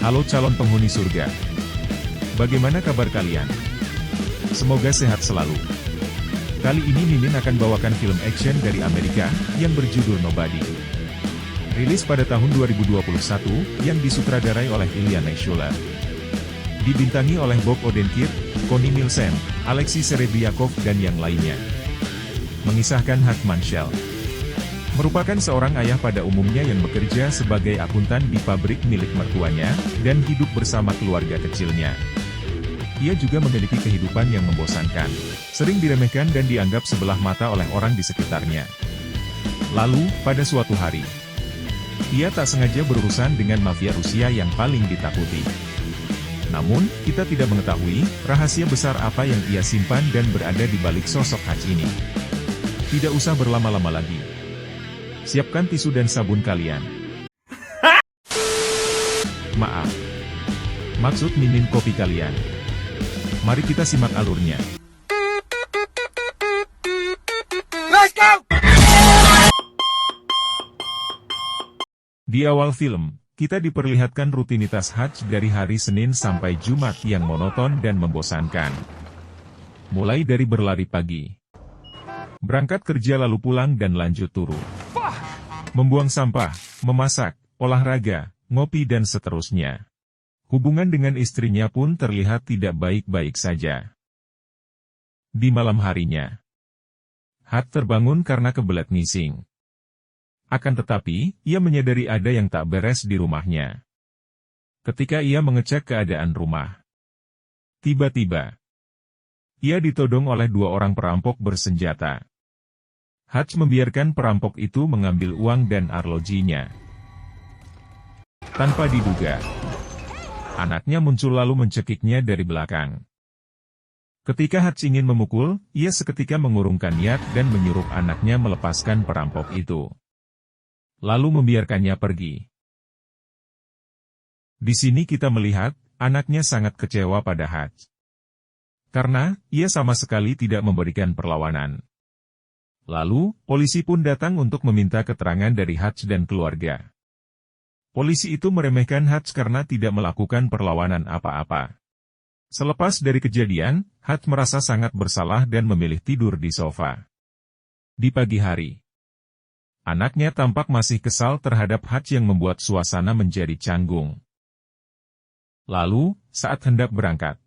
Halo calon penghuni surga. Bagaimana kabar kalian? Semoga sehat selalu. Kali ini Mimin akan bawakan film action dari Amerika, yang berjudul Nobody. Rilis pada tahun 2021, yang disutradarai oleh Iliana Schuler. Dibintangi oleh Bob Odenkirk, Connie Nielsen, Alexei Serebriakov dan yang lainnya. Mengisahkan Hart Manshell. Merupakan seorang ayah pada umumnya yang bekerja sebagai akuntan di pabrik milik mertuanya, dan hidup bersama keluarga kecilnya. Ia juga memiliki kehidupan yang membosankan, sering diremehkan dan dianggap sebelah mata oleh orang di sekitarnya. Lalu, pada suatu hari, ia tak sengaja berurusan dengan mafia Rusia yang paling ditakuti. Namun, kita tidak mengetahui rahasia besar apa yang ia simpan dan berada di balik sosok Hart ini. Tidak usah berlama-lama lagi. Siapkan tisu dan sabun kalian. Maaf. Maksud Mimin kopi kalian. Mari kita simak alurnya. Let's go! Di awal film, kita diperlihatkan rutinitas Hart dari hari Senin sampai Jumat yang monoton dan membosankan. Mulai dari berlari pagi, berangkat kerja lalu pulang dan lanjut turun. Membuang sampah, memasak, olahraga, ngopi dan seterusnya. Hubungan dengan istrinya pun terlihat tidak baik-baik saja. Di malam harinya, Hart terbangun karena kebelet ngising. Akan tetapi, ia menyadari ada yang tak beres di rumahnya. Ketika ia mengecek keadaan rumah, tiba-tiba, ia ditodong oleh dua orang perampok bersenjata. Hart membiarkan perampok itu mengambil uang dan arlojinya. Tanpa diduga, anaknya muncul lalu mencekiknya dari belakang. Ketika Hart ingin memukul, ia seketika mengurungkan niat dan menyuruh anaknya melepaskan perampok itu. Lalu membiarkannya pergi. Di sini kita melihat, anaknya sangat kecewa pada Hart. Karena, ia sama sekali tidak memberikan perlawanan. Lalu, polisi pun datang untuk meminta keterangan dari Hart dan keluarga. Polisi itu meremehkan Hart karena tidak melakukan perlawanan apa-apa. Selepas dari kejadian, Hart merasa sangat bersalah dan memilih tidur di sofa. Di pagi hari, anaknya tampak masih kesal terhadap Hart yang membuat suasana menjadi canggung. Lalu, saat hendak berangkat,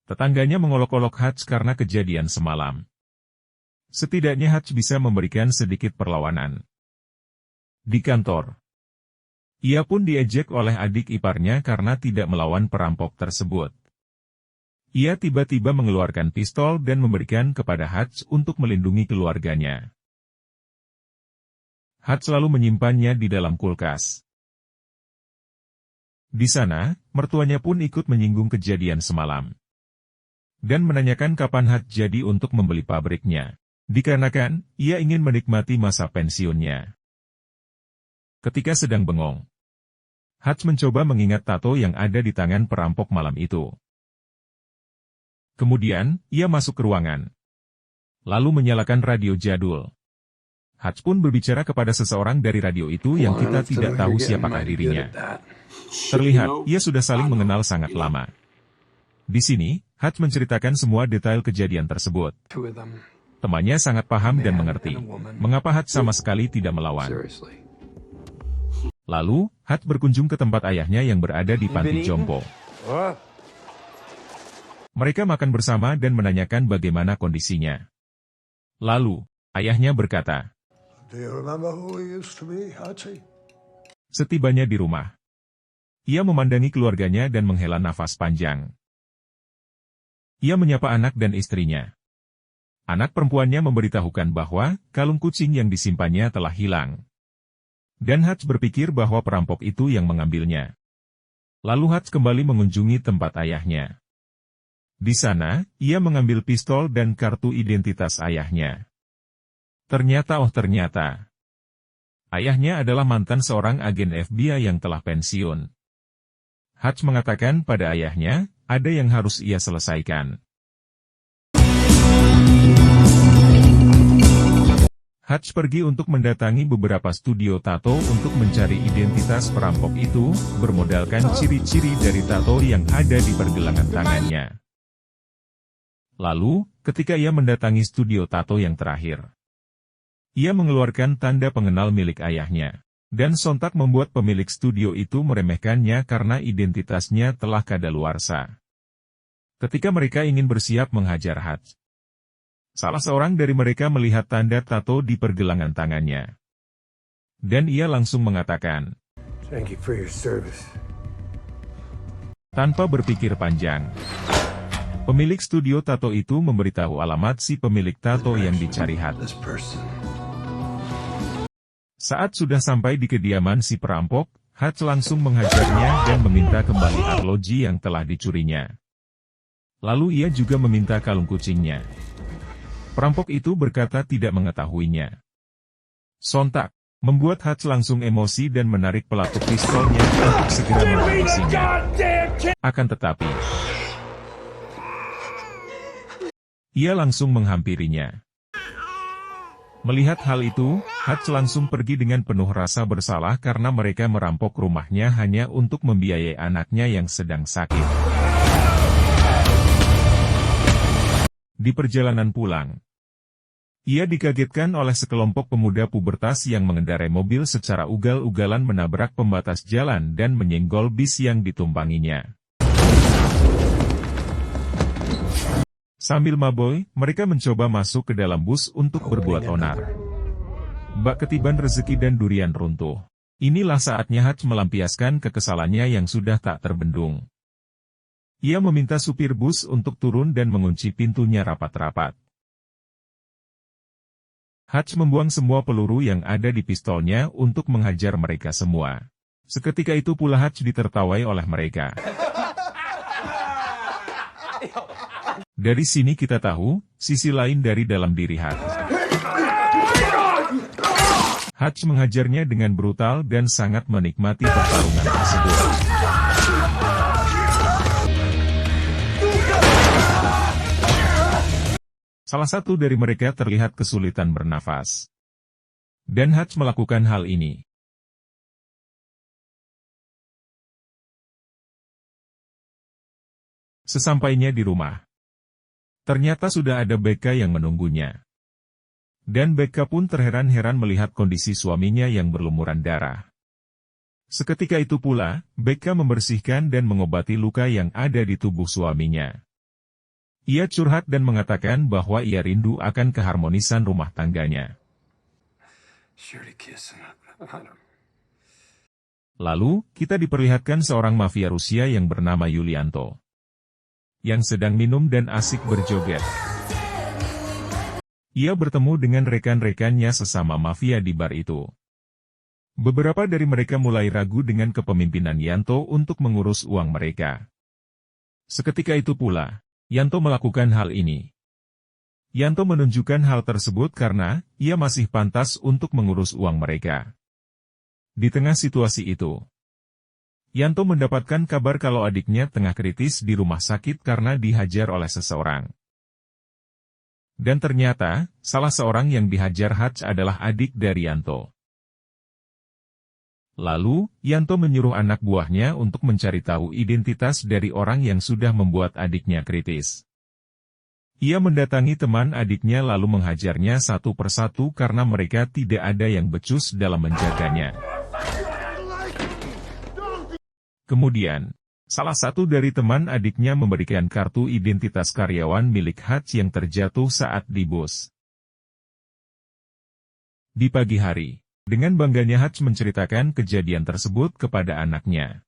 tetangganya mengolok-olok Hart karena kejadian semalam. Setidaknya Hart bisa memberikan sedikit perlawanan. Di kantor, ia pun diejek oleh adik iparnya karena tidak melawan perampok tersebut. Ia tiba-tiba mengeluarkan pistol dan memberikan kepada Hart untuk melindungi keluarganya. Hart selalu menyimpannya di dalam kulkas. Di sana, mertuanya pun ikut menyinggung kejadian semalam. Dan menanyakan kapan Hart jadi untuk membeli pabriknya. Dikarenakan, ia ingin menikmati masa pensiunnya. Ketika sedang bengong, Hart mencoba mengingat tato yang ada di tangan perampok malam itu. Kemudian, ia masuk ke ruangan. Lalu menyalakan radio jadul. Hart pun berbicara kepada seseorang dari radio itu yang kita tidak tahu siapakah dirinya. Terlihat, ia sudah saling mengenal sangat lama. Di sini, Hart menceritakan semua detail kejadian tersebut. Temannya sangat paham dan mengerti mengapa Hart sama sekali tidak melawan. Lalu, Hart berkunjung ke tempat ayahnya yang berada di panti jompo. Mereka makan bersama dan menanyakan bagaimana kondisinya. Lalu, ayahnya berkata, setibanya di rumah, ia memandangi keluarganya dan menghela nafas panjang. Ia menyapa anak dan istrinya. Anak perempuannya memberitahukan bahwa kalung kucing yang disimpannya telah hilang. Dan Hart berpikir bahwa perampok itu yang mengambilnya. Lalu Hart kembali mengunjungi tempat ayahnya. Di sana, ia mengambil pistol dan kartu identitas ayahnya. Ternyata, ayahnya adalah mantan seorang agen FBI yang telah pensiun. Hart mengatakan pada ayahnya, ada yang harus ia selesaikan. Hutch pergi untuk mendatangi beberapa studio tato untuk mencari identitas perampok itu, bermodalkan ciri-ciri dari tato yang ada di pergelangan tangannya. Lalu, ketika ia mendatangi studio tato yang terakhir, ia mengeluarkan tanda pengenal milik ayahnya, dan sontak membuat pemilik studio itu meremehkannya karena identitasnya telah kadaluarsa. Ketika mereka ingin bersiap menghajar Hutch, salah seorang dari mereka melihat tanda tato di pergelangan tangannya. Dan ia langsung mengatakan, Thank you for your service. tanpa berpikir panjang, pemilik studio tato itu memberitahu alamat si pemilik tato yang dicari Hutch. This person. Saat sudah sampai di kediaman si perampok, Hutch langsung menghajarnya dan meminta kembali arloji yang telah dicurinya. Lalu ia juga meminta kalung kucingnya. Perampok itu berkata tidak mengetahuinya. Sontak, membuat Hutch langsung emosi dan menarik pelaku pistolnya untuk segera menghabisinya. Akan tetapi, ia langsung menghampirinya. Melihat hal itu, Hutch langsung pergi dengan penuh rasa bersalah karena mereka merampok rumahnya hanya untuk membiayai anaknya yang sedang sakit. Di perjalanan pulang, ia dikagetkan oleh sekelompok pemuda pubertas yang mengendarai mobil secara ugal-ugalan menabrak pembatas jalan dan menyenggol bis yang ditumpanginya. Sambil maboi, mereka mencoba masuk ke dalam bus untuk berbuat onar. Bak ketiban rezeki dan durian runtuh. Inilah saatnya Hutch melampiaskan kekesalannya yang sudah tak terbendung. Ia meminta supir bus untuk turun dan mengunci pintunya rapat-rapat. Hutch membuang semua peluru yang ada di pistolnya untuk menghajar mereka semua. Seketika itu pula Hutch ditertawai oleh mereka. Dari sini kita tahu, sisi lain dari dalam diri Hutch. Hutch menghajarnya dengan brutal dan sangat menikmati pertarungan tersebut. Salah satu dari mereka terlihat kesulitan bernafas. Dan Hutch melakukan hal ini. Sesampainya di rumah, ternyata sudah ada Becca yang menunggunya. Dan Becca pun terheran-heran melihat kondisi suaminya yang berlumuran darah. Seketika itu pula, Becca membersihkan dan mengobati luka yang ada di tubuh suaminya. Ia curhat dan mengatakan bahwa ia rindu akan keharmonisan rumah tangganya. Lalu, kita diperlihatkan seorang mafia Rusia yang bernama Yulianto, yang sedang minum dan asik berjoget. Ia bertemu dengan rekan-rekannya sesama mafia di bar itu. Beberapa dari mereka mulai ragu dengan kepemimpinan Yanto untuk mengurus uang mereka. Seketika itu pula, Yanto melakukan hal ini. Yanto menunjukkan hal tersebut karena ia masih pantas untuk mengurus uang mereka. Di tengah situasi itu, Yanto mendapatkan kabar kalau adiknya tengah kritis di rumah sakit karena dihajar oleh seseorang. Dan ternyata, salah seorang yang dihajar Hutch adalah adik dari Yanto. Lalu, Yanto menyuruh anak buahnya untuk mencari tahu identitas dari orang yang sudah membuat adiknya kritis. Ia mendatangi teman adiknya lalu menghajarnya satu persatu karena mereka tidak ada yang becus dalam menjaganya. Kemudian, salah satu dari teman adiknya memberikan kartu identitas karyawan milik Hutch yang terjatuh saat di bus. Di pagi hari, dengan bangganya Hutch menceritakan kejadian tersebut kepada anaknya.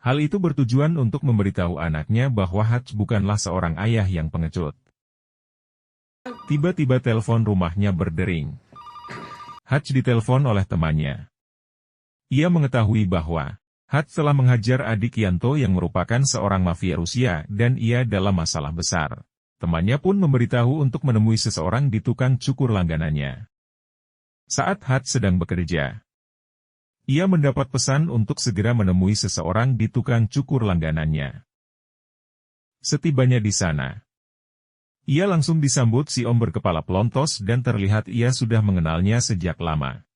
Hal itu bertujuan untuk memberitahu anaknya bahwa Hutch bukanlah seorang ayah yang pengecut. Tiba-tiba telepon rumahnya berdering. Hutch ditelepon oleh temannya. Ia mengetahui bahwa Hutch telah menghajar adik Yanto yang merupakan seorang mafia Rusia dan ia dalam masalah besar. Temannya pun memberitahu untuk menemui seseorang di tukang cukur langganannya. Saat Hutch sedang bekerja, ia mendapat pesan untuk segera menemui seseorang di tukang cukur langganannya. Setibanya di sana, Ia langsung disambut si om berkepala pelontos dan terlihat ia sudah mengenalnya sejak lama.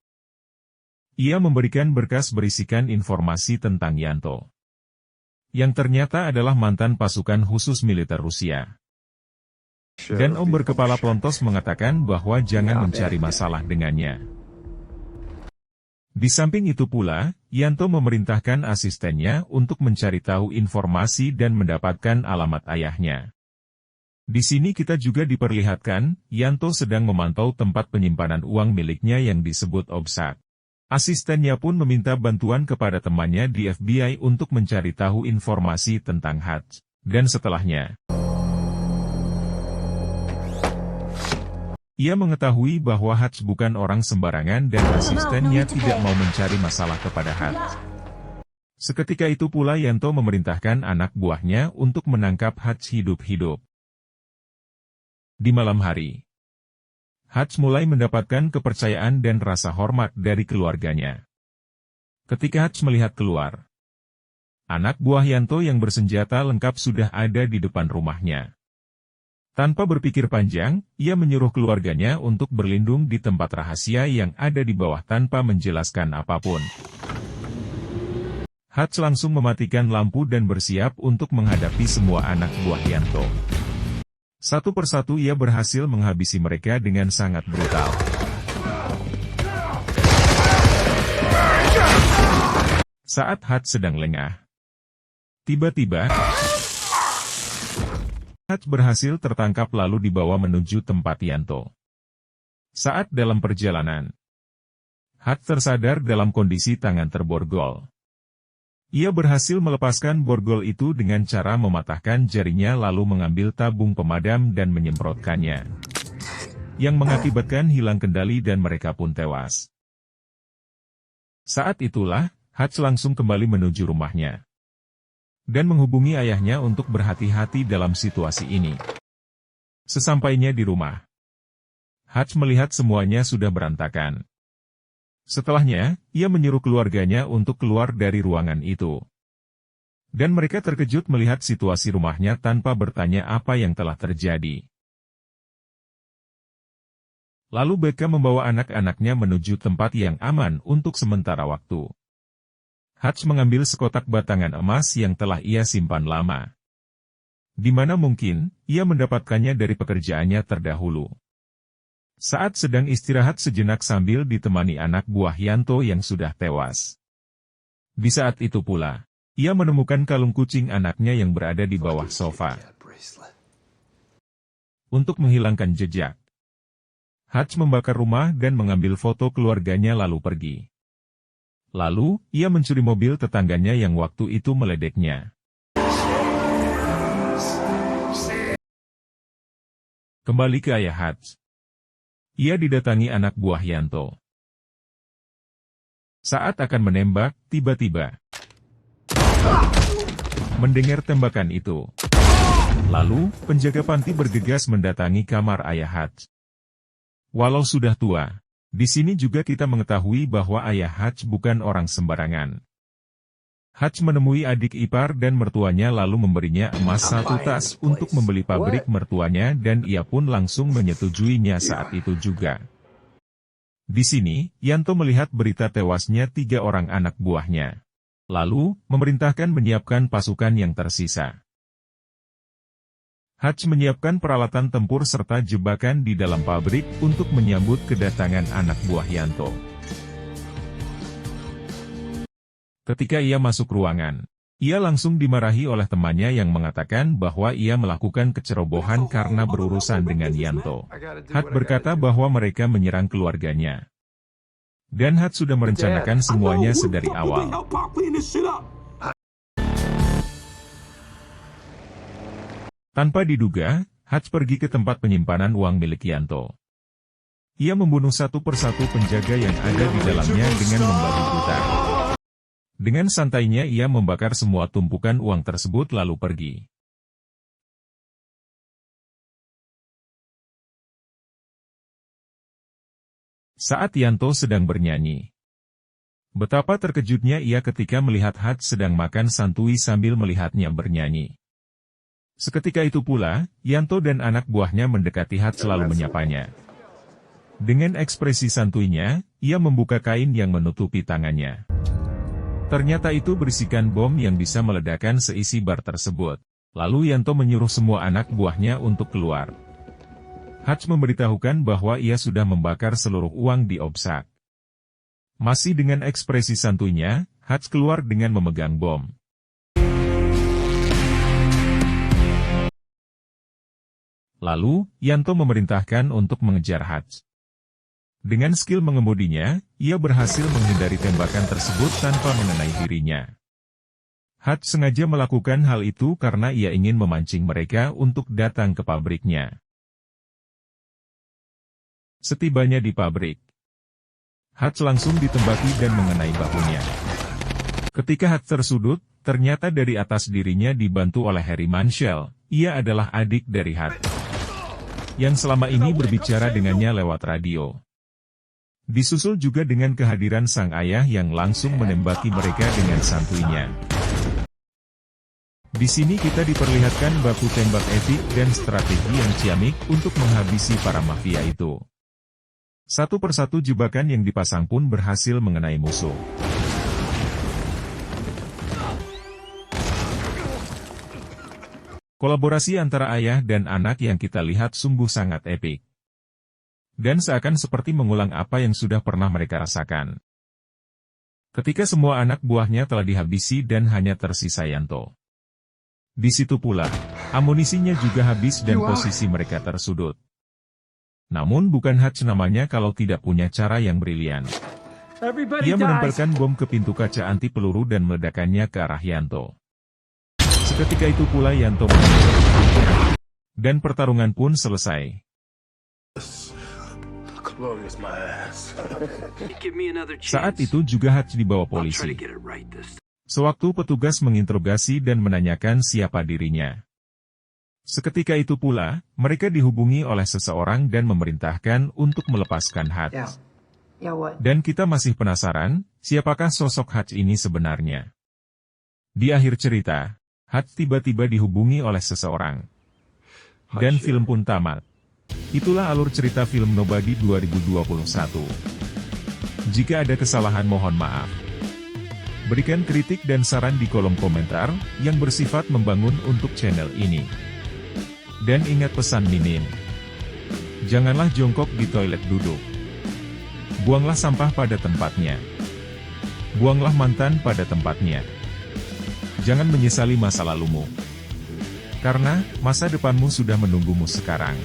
Ia memberikan berkas berisikan informasi tentang Yanto, yang ternyata adalah mantan pasukan khusus militer Rusia. Dan om berkepala pelontos mengatakan bahwa jangan mencari masalah dengannya. Di samping itu pula, Yanto memerintahkan asistennya untuk mencari tahu informasi dan mendapatkan alamat ayahnya. Di sini kita juga diperlihatkan, Yanto sedang memantau tempat penyimpanan uang miliknya yang disebut Obsak. Asistennya pun meminta bantuan kepada temannya di FBI untuk mencari tahu informasi tentang Hutch. Dan setelahnya, ia mengetahui bahwa Hutch bukan orang sembarangan dan asistennya tidak mau mencari masalah kepada Hutch. Seketika itu pula Yanto memerintahkan anak buahnya untuk menangkap Hutch hidup-hidup. Di malam hari, Hutch mulai mendapatkan kepercayaan dan rasa hormat dari keluarganya. Ketika Hutch melihat keluar, anak buah Yanto yang bersenjata lengkap sudah ada di depan rumahnya. Tanpa berpikir panjang, ia menyuruh keluarganya untuk berlindung di tempat rahasia yang ada di bawah tanpa menjelaskan apapun. Hutch langsung mematikan lampu dan bersiap untuk menghadapi semua anak buah Yanto. Satu persatu ia berhasil menghabisi mereka dengan sangat brutal. Saat Hutch sedang lengah, tiba-tiba Hutch berhasil tertangkap lalu dibawa menuju tempat Yanto. Saat dalam perjalanan, Hutch tersadar dalam kondisi tangan terborgol. Ia berhasil melepaskan borgol itu dengan cara mematahkan jarinya lalu mengambil tabung pemadam dan menyemprotkannya, yang mengakibatkan hilang kendali dan mereka pun tewas. Saat itulah, Hutch langsung kembali menuju rumahnya dan menghubungi ayahnya untuk berhati-hati dalam situasi ini. Sesampainya di rumah, Hutch melihat semuanya sudah berantakan. Setelahnya, ia menyuruh keluarganya untuk keluar dari ruangan itu. Dan mereka terkejut melihat situasi rumahnya tanpa bertanya apa yang telah terjadi. Lalu Becca membawa anak-anaknya menuju tempat yang aman untuk sementara waktu. Hutch mengambil sekotak batangan emas yang telah ia simpan lama. Di mana mungkin, ia mendapatkannya dari pekerjaannya terdahulu. Saat sedang istirahat sejenak sambil ditemani anak buah Yanto yang sudah tewas. Di saat itu pula, ia menemukan kalung kucing anaknya yang berada di bawah sofa. Untuk menghilangkan jejak, Hutch membakar rumah dan mengambil foto keluarganya lalu pergi. Lalu, ia mencuri mobil tetangganya yang waktu itu meledeknya. Kembali ke ayah Hutch. Ia didatangi anak buah Yanto. Saat akan menembak, tiba-tiba mendengar tembakan itu. Lalu, penjaga panti bergegas mendatangi kamar ayah Hutch. Walau sudah tua, di sini juga kita mengetahui bahwa ayah Hutch bukan orang sembarangan. Hutch menemui adik ipar dan mertuanya lalu memberinya emas 1 tas untuk membeli pabrik mertuanya dan ia pun langsung menyetujuinya saat itu juga. Di sini, Yanto melihat berita tewasnya 3 orang anak buahnya. Lalu, memerintahkan menyiapkan pasukan yang tersisa. Hutch menyiapkan peralatan tempur serta jebakan di dalam pabrik untuk menyambut kedatangan anak buah Yanto. Ketika ia masuk ruangan, ia langsung dimarahi oleh temannya yang mengatakan bahwa ia melakukan kecerobohan karena berurusan dengan Yanto. Hutch berkata bahwa mereka menyerang keluarganya. Dan Hutch sudah merencanakan semuanya sedari awal. Tanpa diduga, Hutch pergi ke tempat penyimpanan uang milik Yanto. Ia membunuh satu persatu penjaga yang ada di dalamnya dengan membabi buta. Dengan santainya ia membakar semua tumpukan uang tersebut lalu pergi. Saat Yanto sedang bernyanyi, betapa terkejutnya ia ketika melihat Hutch sedang makan santuy sambil melihatnya bernyanyi. Seketika itu pula, Yanto dan anak buahnya mendekati Hatch selalu menyapanya. Dengan ekspresi santuinya, ia membuka kain yang menutupi tangannya. Ternyata itu berisikan bom yang bisa meledakkan seisi bar tersebut. Lalu Yanto menyuruh semua anak buahnya untuk keluar. Hatch memberitahukan bahwa ia sudah membakar seluruh uang di obsak. Masih dengan ekspresi santuinya, Hatch keluar dengan memegang bom. Lalu, Yanto memerintahkan untuk mengejar Hatch. Dengan skill mengemudinya, ia berhasil menghindari tembakan tersebut tanpa mengenai dirinya. Hatch sengaja melakukan hal itu karena ia ingin memancing mereka untuk datang ke pabriknya. Setibanya di pabrik, Hatch langsung ditembaki dan mengenai bahunya. Ketika Hatch tersudut, ternyata dari atas dirinya dibantu oleh Harry Manshell. Ia adalah adik dari Hatch, yang selama ini berbicara dengannya lewat radio. Disusul juga dengan kehadiran sang ayah yang langsung menembaki mereka dengan santuinya. Di sini kita diperlihatkan baku tembak epik dan strategi yang ciamik untuk menghabisi para mafia itu. Satu persatu jebakan yang dipasang pun berhasil mengenai musuh. Kolaborasi antara ayah dan anak yang kita lihat sungguh sangat epik. Dan seakan seperti mengulang apa yang sudah pernah mereka rasakan. Ketika semua anak buahnya telah dihabisi dan hanya tersisa Yanto. Di situ pula, amunisinya juga habis dan posisi mereka tersudut. Namun bukan Hatch namanya kalau tidak punya cara yang brilian. Ia menempelkan bom ke pintu kaca anti peluru dan meledakannya ke arah Yanto. Seketika itu pula Yanto menang. Dan pertarungan pun selesai. Saat itu juga Hatch dibawa polisi. Sewaktu petugas menginterogasi dan menanyakan siapa dirinya. Seketika itu pula, mereka dihubungi oleh seseorang dan memerintahkan untuk melepaskan Hatch. Dan kita masih penasaran, siapakah sosok Hatch ini sebenarnya. Di akhir cerita, Hatch tiba-tiba dihubungi oleh seseorang. Dan film pun tamat. Itulah alur cerita film Nobody 2021. Jika ada kesalahan mohon maaf. Berikan kritik dan saran di kolom komentar, yang bersifat membangun untuk channel ini. Dan ingat pesan minim. Janganlah jongkok di toilet duduk. Buanglah sampah pada tempatnya. Buanglah mantan pada tempatnya. Jangan menyesali masa lalumu. Karena, masa depanmu sudah menunggumu sekarang.